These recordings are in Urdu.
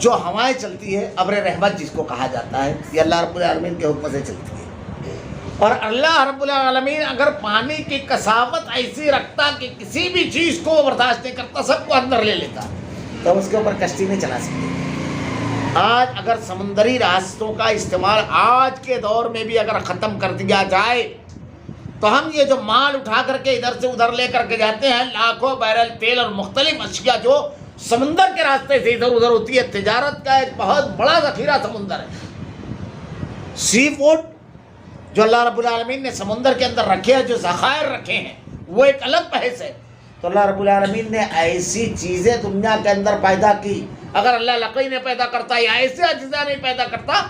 جو ہوائیں چلتی ہے ابر رحمت جس کو کہا جاتا ہے، یہ اللہ رب العالمین کے حکم سے چلتی ہے۔ اور اللہ رب العالمین اگر پانی کی کثافت ایسی رکھتا کہ کسی بھی چیز کو وہ برداشت نہیں کرتا، سب کو اندر لے لیتا، تو اس کے اوپر کشتی نہیں چلا سکتے۔ آج اگر سمندری راستوں کا استعمال آج کے دور میں بھی اگر ختم کر دیا جائے تو ہم یہ جو مال اٹھا کر کے ادھر سے ادھر لے کر کے جاتے ہیں، لاکھوں بیرل تیل اور مختلف اشیاء جو سمندر کے راستے سے ادھر ادھر ہوتی ہے، تجارت کا ایک بہت بڑا ذخیرہ سمندر ہے۔ سی فوڈ جو اللہ رب العالمین نے سمندر کے اندر رکھے ہیں، جو ذخائر رکھے ہیں، وہ ایک الگ بحث ہے۔ تو اللہ رب العالمین نے ایسی چیزیں دنیا کے اندر پیدا کی، اگر اللہ لکڑی نے پیدا کرتا یا ایسے اجزاء نہیں پیدا کرتا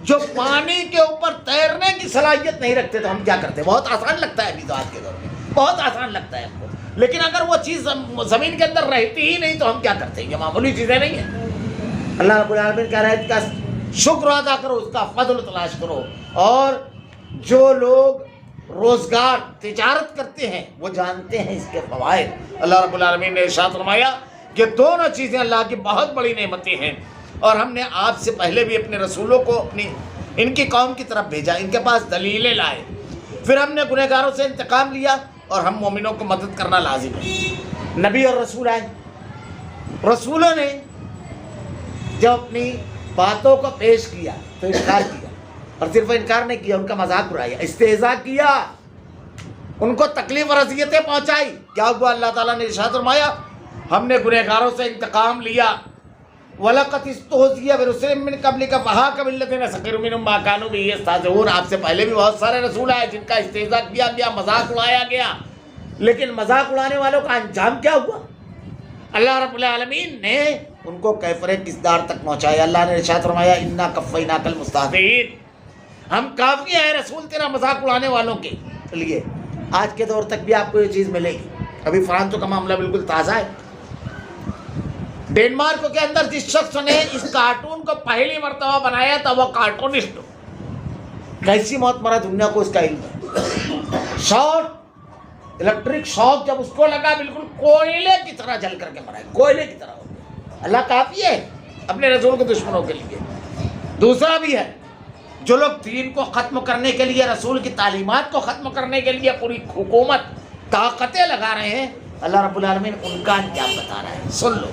جو پانی کے اوپر تیرنے کی صلاحیت نہیں رکھتے، تو ہم کیا کرتے؟ بہت آسان لگتا ہے ابھی تو آج کے دور میں، بہت آسان لگتا ہے ہم کو، لیکن اگر وہ چیز زمین کے اندر رہتی ہی نہیں تو ہم کیا کرتے ہیں؟ یہ معمولی چیزیں نہیں ہیں۔ اللہ رب العالمین کہہ رہا ہے اس کا شکر ادا کرو، اس کا فضل تلاش کرو۔ اور جو لوگ روزگار تجارت کرتے ہیں وہ جانتے ہیں اس کے فوائد۔ اللہ رب العالمین نے ارشاد فرمایا کہ دونوں چیزیں اللہ کی بہت بڑی نعمتیں ہیں، اور ہم نے آپ سے پہلے بھی اپنے رسولوں کو ان کی قوم کی طرف بھیجا، ان کے پاس دلیلیں لائے، پھر ہم نے گنہگاروں سے انتقام لیا، اور ہم مومنوں کو مدد کرنا لازم ہے۔ نبی اور رسول آئے، رسولوں نے جب اپنی باتوں کو پیش کیا تو انکار کیا، اور صرف انکار نہیں کیا، ان کا مذاق اڑایا، استہزاء کیا، ان کو تکلیف اور اذیتیں پہنچائی۔ کیا ہوا؟ اللہ تعالیٰ نے ارشاد فرمایا ہم نے گنہگاروں سے انتقام لیا۔ وَلَقَدِ اسْتُهْزِئَ بِرُسُلٍ مِّن قَبْلِكَ فَحَاقَ بِالَّذِينَ سَخِرُوا مِنْهُم مَّا كَانُوا بِهِ يَسْتَهْزِئُونَ۔ آپ سے پہلے بھی بہت سارے رسول آئے جن کا استہزاء کیا گیا، مذاق اڑایا گیا، لیکن مذاق اڑانے والوں کا انجام کیا ہوا؟ اللہ رب العالمین نے ان کو کیفر کسدار تک پہنچایا۔ اللہ نے ارشاد فرمایا اِنَّا كَفَّيْنَاكَ الْمُسْتَهْزِئِينَ، ہم کافی ہیں رسول تیرا مذاق اڑانے والوں کے لیے۔ آج کے دور تک بھی آپ کو یہ چیز ملے گی۔ ابھی فرانسو کا معاملہ بالکل تازہ ہے۔ ڈینمارک کے اندر جس شخص نے اس کارٹون کو پہلی مرتبہ بنایا تھا وہ کارٹونسٹ کیسی موت مرا دنیا کو اس کا علم ہے۔ شاٹ، الیکٹرک شاک جب اس کو لگا بالکل کوئلے کی طرح جل کر کے مرا ہے، کوئلے کی طرح ہو گیا۔ اللہ کافی ہے اپنے رسول کے دشمنوں کے لیے۔ دوسرا بھی ہے، جو لوگ دین کو ختم کرنے کے لیے، رسول کی تعلیمات کو ختم کرنے کے لیے پوری حکومت طاقتیں لگا رہے ہیں، اللہ رب العالمین ان کا انجام بتا رہا ہے۔ سن لو،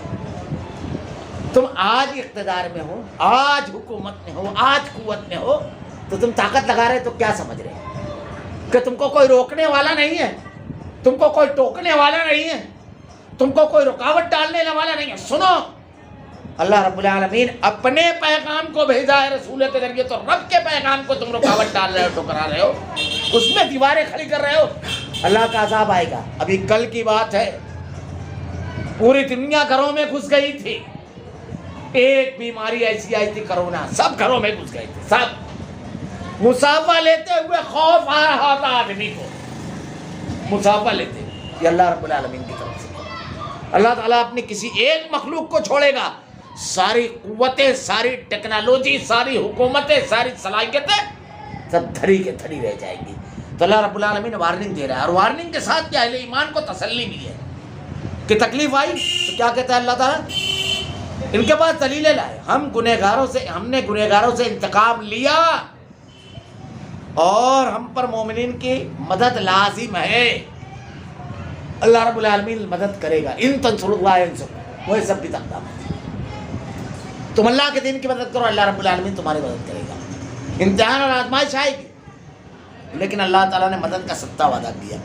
تم آج اقتدار میں ہو، آج حکومت میں ہو، آج قوت میں ہو، تو تم طاقت لگا رہے تو کیا سمجھ رہے ہیں کہ تم کو کوئی روکنے والا نہیں ہے، تم کو کوئی ٹوکنے والا نہیں ہے، تم کو کوئی رکاوٹ ڈالنے والا نہیں ہے۔ سنو، اللہ رب العالمین اپنے پیغام کو بھیجا ہے رسول کے ذریعے، تو رب کے پیغام کو تم رکاوٹ ڈال رہے ہو، ٹھکرا رہے ہو، اس میں دیواریں کھڑی کر رہے ہو، اللہ کا عذاب آئے گا۔ ابھی کل کی بات ہے، پوری دنیا گھروں میں گھس گئی تھی، ایک بیماری ایسی آئی تھی کرونا، سب گھروں میں گھس گئے تھے، سب مسافہ لیتے ہوئے خوف آ رہا تھا آدمی کو، مسافہ لیتے، یہ اللہ رب العالمین کی طرف سے۔ اللہ تعالیٰ اپنی کسی ایک مخلوق کو چھوڑے گا، ساری قوتیں، ساری ٹیکنالوجی، ساری حکومتیں، ساری صلاحیتیں سب دھری کے دھری رہ جائیں گی۔ تو اللہ رب العالمین وارننگ دے رہا ہے، اور وارننگ کے ساتھ کیا اہل ایمان کو تسلی بھی ہے کہ تکلیف آئی تو کیا کہتا ہے اللہ تعالیٰ؟ ان کے پاس دلیلیں لائے، ہم نے گنہگاروں سے انتقام لیا، اور ہم پر مومنین کی مدد لازم ہے۔ اللہ رب العالمین مدد کرے گا، ان تنصروا اللہ ینصرکم، وہ سب بھی تقدام ہے۔ تم اللہ کے دین کی مدد کرو، اللہ رب العالمین تمہاری مدد کرے گا۔ امتحان اور آزمائش آئے گی، لیکن اللہ تعالیٰ نے مدد کا سچا وعدہ کیا۔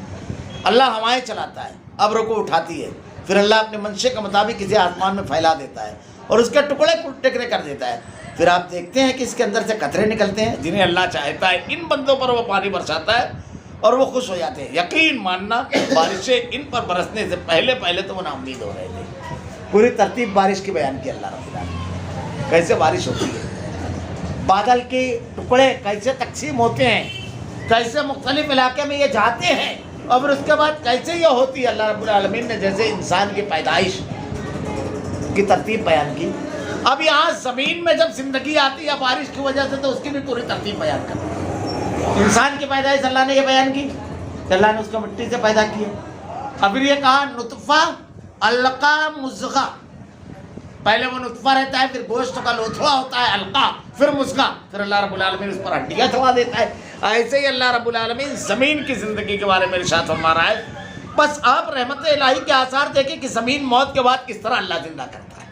اللہ ہوائیں چلاتا ہے، ابروں کو اٹھاتی ہے، پھر اللہ اپنے منشے کے مطابق اسے آسمان میں پھیلا دیتا ہے، اور اس کے ٹکڑے ٹکڑے کر دیتا ہے۔ پھر آپ دیکھتے ہیں کہ اس کے اندر سے قطرے نکلتے ہیں، جنہیں اللہ چاہتا ہے ان بندوں پر وہ پانی برساتا ہے، اور وہ خوش ہو جاتے ہیں۔ یقین ماننا، بارشیں ان پر برسنے سے پہلے تو وہ نا امید ہو رہے تھے۔ پوری ترتیب بارش کی بیان کی اللہ رب العالمین، کیسے بارش ہوتی ہے، بادل کے ٹکڑے کیسے تقسیم ہوتے ہیں، کیسے مختلف علاقے میں یہ جاتے ہیں، اور پھر اس کے بعد کیسے یہ ہوتی ہے۔ اللہ رب العالمین نے جیسے انسان کی پیدائش کی ترتیب بیان کی، اب یہاں زمین میں جب زندگی آتی ہے بارش کی وجہ سے، تو اس کی بھی پوری ترتیب بیان کرتی ہے۔ انسان کی پیدائش اللہ نے یہ بیان کی کہ اللہ نے اس کو مٹی سے پیدا کیا، اور پھر یہ کہا نطفہ علقہ مضغہ، پہلے وہ نطفہ رہتا ہے، پھر گوشت کا لوتھڑا ہوتا ہے علقہ، پھر مسکا، پھر اللہ رب العالمین اس پر ہڈیاں چڑھا دیتا ہے۔ ایسے ہی اللہ رب العالمین زمین کی زندگی کے بارے میں ارشاد فرما رہا ہے۔ بس آپ رحمت الہی کے آثار دیکھیں کہ زمین موت کے بعد کس طرح اللہ زندہ کرتا ہے۔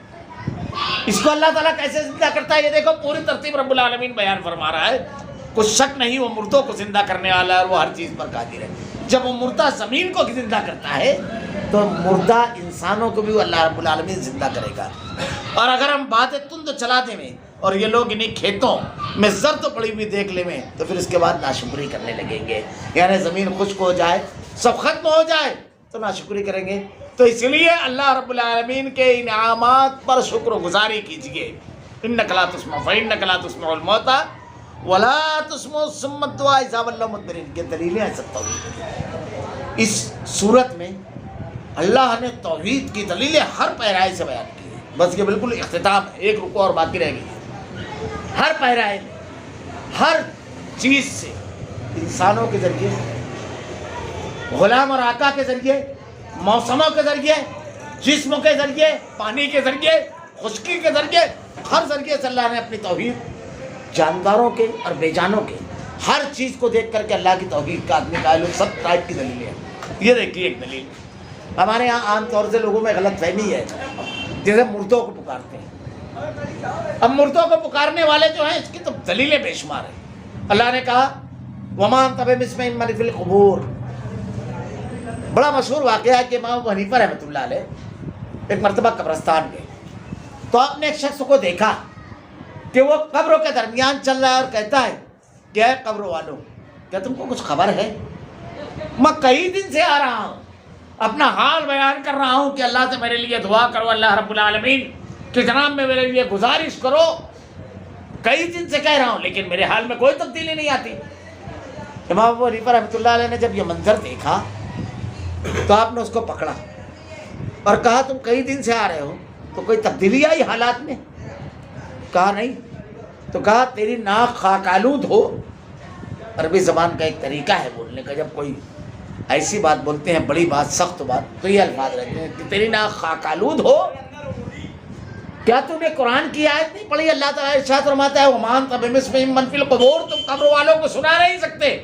اس کو اللہ تعالیٰ کیسے زندہ کرتا ہے، یہ دیکھو پوری ترتیب رب العالمین بیان فرما رہا ہے۔ کچھ شک نہیں وہ مردوں کو زندہ کرنے والا ہے اور وہ ہر چیز پر قادر ہے۔ جب وہ مردہ زمین کو زندہ کرتا ہے تو مردہ انسانوں کو بھی وہ اللہ رب العالمین زندہ کرے گا۔ اور اگر ہم باتیں تند چلا دیں میں اور یہ لوگ انہیں کھیتوں میں زرد پڑی ہوئی دیکھ لیں میں، تو پھر اس کے بعد ناشکری کرنے لگیں گے، یعنی زمین خشک ہو جائے، سب ختم ہو جائے تو ناشکری کریں گے۔ تو اس لیے اللہ رب العالمین کے انعامات پر شکر گزاری کیجیے۔ انک لا تسمع فانک لا تسمع الموتى ولا تسمع الصم الدعاء اذا ولوا مدبرین، یہ دلیلیں ہیں سب توحید کی۔ اس صورت میں اللہ نے توحید کی دلیلیں ہر پہرائے سے بیان کی ہے۔ بس یہ بالکل اختتام ہے، ایک رکوع اور باقی رہ گئی۔ ہر پہرائے میں ہر چیز سے، انسانوں کے ذریعے، غلام اور آقا کے ذریعے، موسموں کے ذریعے، جسم کے ذریعے، پانی کے ذریعے، خشکی کے ذریعے، ہر ذریعے سے اللہ نے اپنی توحید، جانداروں کے اور بے جانوں کے، ہر چیز کو دیکھ کر کے اللہ کی توحید کا آدمی قائل ہو، سب ٹائپ کی دلیلیں ہیں۔ یہ دیکھیے ایک دلیل ہمارے یہاں عام طور سے لوگوں میں غلط فہمی ہے، جیسے مردوں کو پکارتے ہیں۔ اب مردوں کو پکارنے والے جو ہیں اس کی تو دلیلیں بے شمار ہیں۔ اللہ نے کہا وَمَا أَنْتَ بِمُسْمِعٍ مَّنْ فِي الْقُبُورِ۔ بڑا مشہور واقعہ ہے کہ امام ابو حنیفہ رحمۃ اللہ علیہ ایک مرتبہ قبرستان گئے تو آپ نے ایک شخص کو دیکھا کہ وہ قبروں کے درمیان چل رہا ہے اور کہتا ہے کہ اے قبر والوں، کیا تم کو کچھ خبر ہے؟ میں کئی دن سے آ رہا ہوں، اپنا حال بیان کر رہا ہوں کہ اللہ سے میرے لیے دعا کرو، اللہ رب العالمین کہ جناب میں میرے لیے گزارش کرو، کئی دن سے کہہ رہا ہوں لیکن میرے حال میں کوئی تبدیلی نہیں آتی۔ امام ابو حنیفہ رحمۃ اللہ علیہ نے جب یہ منظر دیکھا تو آپ نے اس کو پکڑا اور کہا تم کئی دن سے آ رہے ہو تو کوئی تبدیلی آئی حالات میں؟ کہا نہیں۔ تو کہا تیری ناک خاک آلود ہو، عربی زبان کا ایک طریقہ ہے بولنے کا، جب کوئی ایسی بات بولتے ہیں بڑی بات، سخت بات، تو یہ الفاظ رہتے ہیں کہ تیری ناک خاک آلود ہو، کیا تم نے قرآن کی آیت نہیں پڑھی؟ اللہ تعالیٰ ارشاد فرماتا ہے وَمَا أَنْتَ بِمُسْمِعٍ مَّن فِي الْقُبُورِ، تم قبر والوں کو سنا نہیں سکتے۔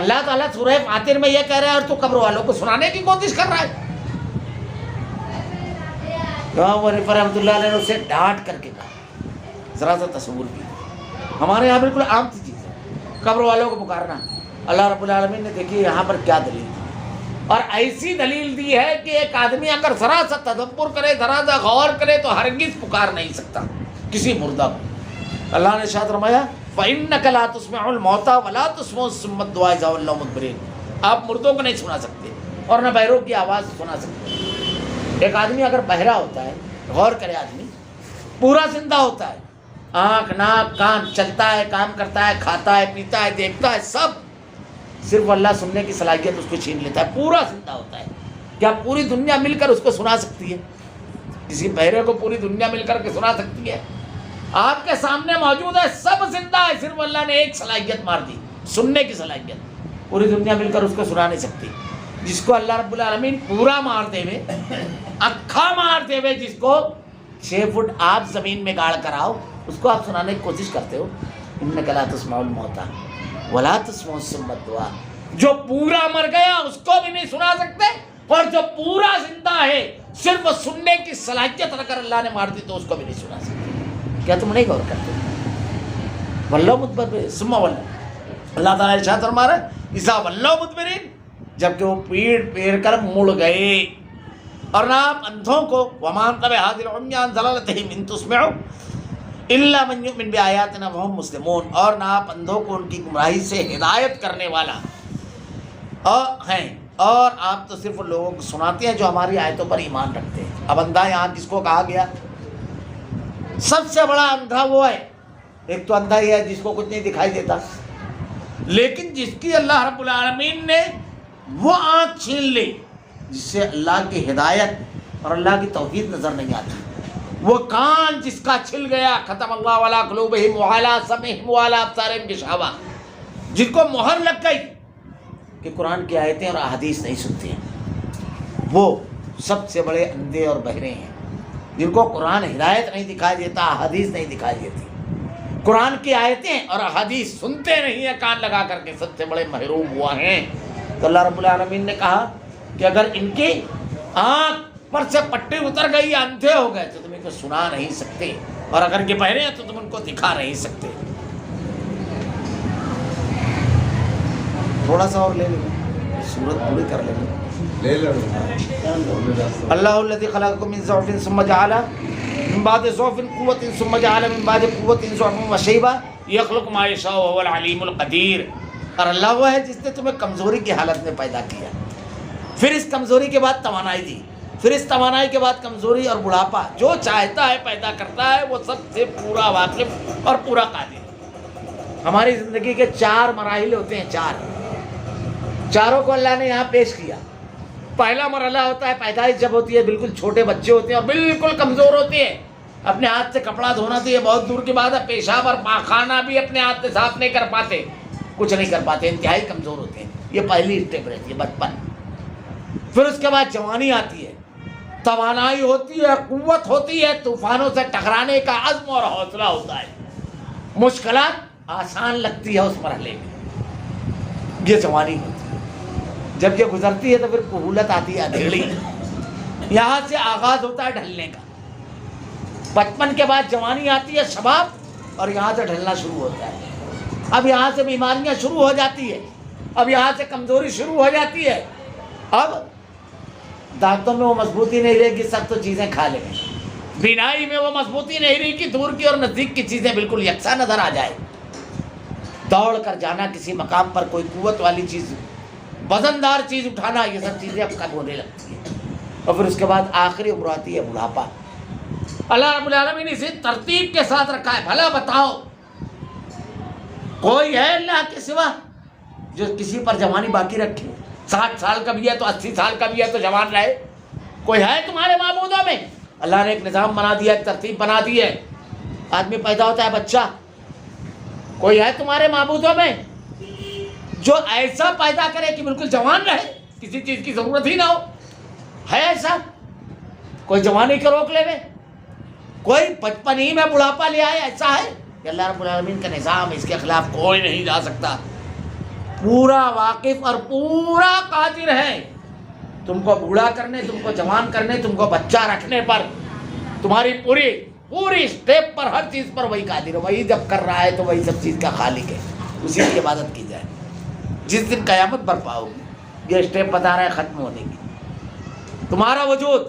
اللہ تعالیٰ سورہ فاتر میں یہ کہہ رہا ہے اور تو قبر والوں کو سنانے کی کوشش کر رہا ہے۔ امام حنیفہ رحمۃ اللہ علیہ نے اسے ڈانٹ کر کے کہا، ذرا سا تصور کی، ہمارے یہاں بالکل عام سی چیز ہے قبر والوں کو پکارنا۔ اللہ رب العالمین نے دیکھی یہاں پر کیا دلیل دی، اور ایسی دلیل دی ہے کہ ایک آدمی اگر ذرا سا تدبر کرے، ذرا سا غور کرے تو ہرگز پکار نہیں سکتا کسی مردہ کو۔ اللہ نے ارشاد فرمایا فَإِنَّكَ لَا تُسْمِعُ الْمَوْتَى وَلَا تُسْمِعُ الصُّمَّ الدُّعَاءَ إِذَا وَلَّوْا مُدْبِرِينَ، آپ مردوں کو نہیں سنا سکتے اور نہ بہروں کی آواز سنا سکتے۔ ایک آدمی اگر بہرا ہوتا ہے، غور کرے آدمی، پورا زندہ ہوتا ہے، آنکھ ناک کان، چلتا ہے، کام کرتا ہے، کھاتا ہے، پیتا ہے، دیکھتا ہے، سب، صرف اللہ سننے کی صلاحیت اس کو چھین لیتا ہے، پورا زندہ ہوتا ہے۔ کیا پوری دنیا مل کر اس کو سنا سکتی ہے؟ کسی بہرے کو پوری دنیا مل کر کے سنا سکتی ہے؟ آپ کے سامنے موجود ہے، سب زندہ ہے، صرف اللہ نے ایک صلاحیت مار دی، سننے کی صلاحیت، پوری دنیا مل کر اس کو سنا نہیں سکتی۔ جس کو اللہ رب العالمین پورا مارتے ہوئے، اکھا مارتے ہوئے، جس کو 6 فٹ آپ زمین میں گاڑ کر آؤ، اس کو آپ سنانے کی کوشش کرتے ہو۔ انک لا تسمع الموتى ولا تسمع الصم الدعاء، جو پورا مر گیا اس کو بھی نہیں سنا سکتے، اور جو پورا زندہ ہے صرف سننے کی صلاحیت اگر اللہ نے مار دی تو اس کو بھی نہیں سنا سکتے۔ کیا تم نہیں غور کرتے؟ ولوا مدبرین ثم ولوا، اللہ تعالیٰ ارشاد فرما رہا ہے اذا ولوا مدبرین، جبکہ وہ پیڑ پھیر کر مڑ گئے۔ اور نہ آپ اندھوں کو وما انت بہادی العمی عن ضلالتہم ان تسمع الا من یؤمن بآیاتنا وهم مسلمون، اور نہ آپ اندھوں کو ان کی گمراہی سے ہدایت کرنے والا ہیں، اور آپ تو صرف لوگوں کو سناتے ہیں جو ہماری آیتوں پر ایمان رکھتے ہیں۔ اب اندھا یہاں جس کو کہا گیا، سب سے بڑا اندھا وہ ہے، ایک تو اندھا ہی ہے جس کو کچھ نہیں دکھائی دیتا، لیکن جس کی اللہ رب العالمین نے وہ آنکھ چھین لی جس سے اللہ کی ہدایت اور اللہ کی توحید نظر نہیں آتی، وہ کان جس کا چھل گیا، ختم اللہ علی قلوبہم وعلی سمعہم وعلی ابصارہم غشاوہ، جن کو مہر لگ گئی کہ قرآن کی آیتیں اور احادیث نہیں سنتے ہیں، وہ سب سے بڑے اندھے اور بہرے ہیں۔ جن کو قرآن ہدایت نہیں دکھائی دیتا، حدیث نہیں دکھائی دیتی، قرآن کی آیتیں اور حدیث سنتے نہیں ہیں کان لگا کر کے، سب سے بڑے محروم ہوا ہیں۔ تو اللہ رب العالمین نے کہا کہ اگر ان کی آنکھ پر سے پٹی اتر گئی، اندھے ہو گئے، تو تم ان کو سنا نہیں سکتے، اور اگر یہ بہرے ہیں تو تم ان کو دکھا نہیں سکتے۔ تھوڑا سا اور لے لیں، سورت پوری کر لیں۔ اللہ الذی خلقکم من ضعف ثم جعل من بعد ضعف قوة ثم جعل من بعد قوة ضعفا وشیبا یخلق ما یشاء وهو العلیم القدیر۔ اور اللہ وہ ہے جس نے تمہیں کمزوری کی حالت میں پیدا کیا، پھر اس کمزوری کے بعد توانائی دی، پھر اس توانائی کے بعد کمزوری اور بڑھاپا، جو چاہتا ہے پیدا کرتا ہے، وہ سب سے پورا واقف اور پورا قادر۔ ہماری زندگی کے 4 مراحل ہوتے ہیں، چاروں کو اللہ نے یہاں پیش کیا۔ پہلا مرحلہ ہوتا ہے پیدائش، جب ہوتی ہے بالکل چھوٹے بچے ہوتے ہیں اور بالکل کمزور ہوتے ہیں، اپنے ہاتھ سے کپڑا دھونا تو یہ بہت دور کی بات ہے، پیشاب اور پاخانہ بھی اپنے ہاتھ سے صاف نہیں کر پاتے، کچھ نہیں کر پاتے، انتہائی کمزور ہوتے ہیں۔ یہ پہلی اسٹیپ رہتی ہے، بچپن۔ پھر اس کے بعد جوانی آتی ہے، توانائی ہوتی ہے، قوت ہوتی ہے، طوفانوں سے ٹکرانے کا عزم اور حوصلہ ہوتا ہے، مشکلات آسان لگتی ہے اس مرحلے میں، یہ جوانی ہوتی ہے۔ جب یہ گزرتی ہے تو پھر قبولت آتی ہے، ادھیڑی، یہاں سے آغاز ہوتا ہے ڈھلنے کا۔ بچپن کے بعد جوانی آتی ہے، شباب، اور یہاں سے ڈھلنا شروع ہوتا ہے۔ اب یہاں سے بیماریاں شروع ہو جاتی ہے، اب یہاں سے کمزوری شروع ہو جاتی ہے، اب دانتوں میں وہ مضبوطی نہیں رہے گی، سب تو چیزیں کھا لیں گے، بینائی میں وہ مضبوطی نہیں رہی کہ دور کی اور نزدیک کی چیزیں بالکل یکساں نظر آ جائے، دوڑ کر جانا کسی مقام پر، کوئی قوت والی چیز، وزندار چیز اٹھانا، یہ سب چیزیں اب کم ہونے لگتی ہیں۔ اور پھر اس کے بعد آخری عمر آتی ہے بڑھاپا۔ اللہ رب العالمین نے اسے ترتیب کے ساتھ رکھا ہے۔ بھلا بتاؤ، کوئی ہے اللہ کے سوا جو کسی پر جوانی باقی رکھے؟ 60 سال کا بھی ہے تو 80 سال کا بھی ہے تو جوان رہے؟ کوئی ہے تمہارے معبودوں میں؟ اللہ نے ایک نظام بنا دیا، ایک ترتیب بنا دی ہے، آدمی پیدا ہوتا ہے بچہ۔ کوئی ہے تمہارے معبودوں میں جو ایسا پیدا کرے کہ بالکل جوان رہے، کسی چیز کی ضرورت ہی نہ ہو؟ ہے ایسا کوئی؟ جوانی کے روک لے میں کوئی بچپن ہی میں بڑھاپا لے آئے، ایسا ہے؟ کہ اللہ رب العالمین کا نظام، اس کے خلاف کوئی نہیں جا سکتا، پورا واقف اور پورا قادر ہے تم کو بوڑھا کرنے، تم کو جوان کرنے، تم کو بچہ رکھنے پر، تمہاری پوری اسٹیپ پر، ہر چیز پر وہی قادر ہے۔ وہی جب کر رہا ہے تو وہی سب چیز کا خالق ہے، اسی کی عبادت کی جائے۔ جس دن قیامت برپا ہوگی، یہ اسٹیپ بتا رہا ہے ختم ہونے کی، تمہارا وجود،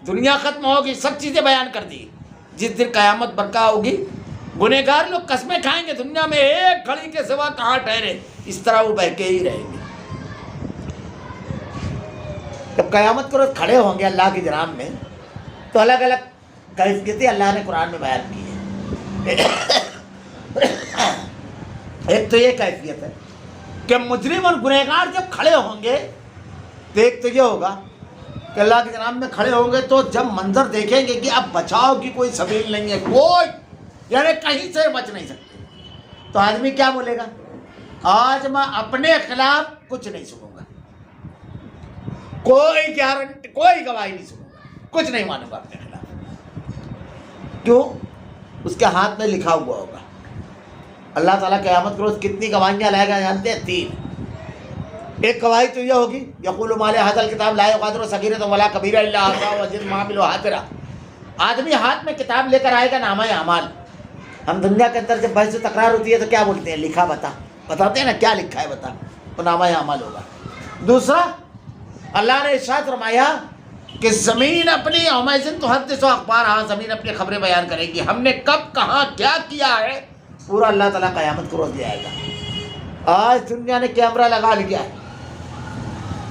دنیا ختم ہوگی، سب چیزیں بیان کر دی۔ جس دن قیامت برپا ہوگی، گنہگار لوگ قسمیں کھائیں گے دنیا میں ایک گھڑی کے سوا کہاں ٹھہرے، اس طرح وہ بہکے ہی رہیں گے۔ جب قیامت کے روز کھڑے ہوں گے اللہ کی جناب میں، تو الگ الگ کیفیتیں اللہ نے قرآن میں بیان کی ہے۔ ایک تو یہ کیفیت ہے کہ مجرم اور گنہگار جب کھڑے ہوں گے، تو ایک تو یہ ہوگا کہ اللہ کی جناب میں کھڑے ہوں گے تو جب منظر دیکھیں گے کہ اب بچاؤ کی کوئی سبیل نہیں ہے، کوئی یعنی کہیں سے بچ نہیں سکتے، تو آدمی کیا بولے گا؟ آج میں اپنے خلاف کچھ نہیں سنوں گا، کوئی گارنٹی، کوئی گواہی نہیں سنوں گا، کچھ نہیں مانوں گا اپنے خلاف۔ کیوں؟ اس کے ہاتھ میں لکھا ہوا ہوگا۔ اللہ تعالیٰ قیامت کے روز کتنی گواہیاں لائے گا جانتے ہیں؟ 3۔ ایک گواہی تو یہ ہوگی، یقول ما لهذا الکتاب لا یغادر صغیرۃ ولا کبیرۃ الا احصاها ووجدوا ما عملوا حاضرا۔ آدمی ہاتھ میں کتاب لے کر آئے گا، نامہ اعمال۔ ہم دنیا کے اندر جب بحث و تکرار ہوتی ہے تو کیا بولتے ہیں؟ لکھا بتا، بتاتے ہیں نا کیا لکھا ہے بتا، وہ نامہ اعمال ہوگا۔ دوسرا، اللہ نے ارشاد فرمایا کہ زمین اپنی یومئذ تحدث اخبارہا، زمین اپنی خبریں بیان کرے گی، ہم نے کب کہاں کیا کیا ہے، پورا اللہ تعالیٰ قیامت کو روز لے آئے گا۔ آج دنیا نے کیمرہ لگا لیا ہے،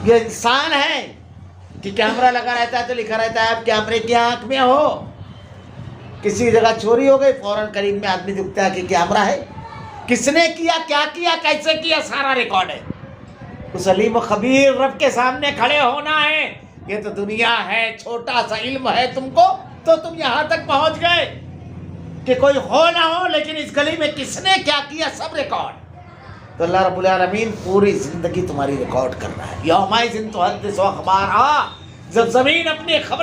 یہ انسان ہے کہ کیمرہ لگا رہتا ہے تو لکھا رہتا ہے اب کیمرے کی آنکھ میں ہو، کسی جگہ چوری ہو گئی فوراً قریب میں آدمی دکھتا ہے کہ کیمرہ ہے، کس نے کیا، کیا کیا، کیسے کیا، سارا ریکارڈ ہے۔ اس علیم و خبیر رب کے سامنے کھڑے ہونا ہے۔ یہ تو دنیا ہے، چھوٹا سا علم ہے تم کو تو تم یہاں تک پہنچ گئے کہ کوئی ہو نہ ہو لیکن اس گلی میں کس نے کیا کیا سب ریکارڈ۔ تو اللہ رب العالمین پوری زندگی تمہاری ریکارڈ کر رہا ہے۔ یومئذ تحدث اخبارہا، جب زمین اپنی خبریں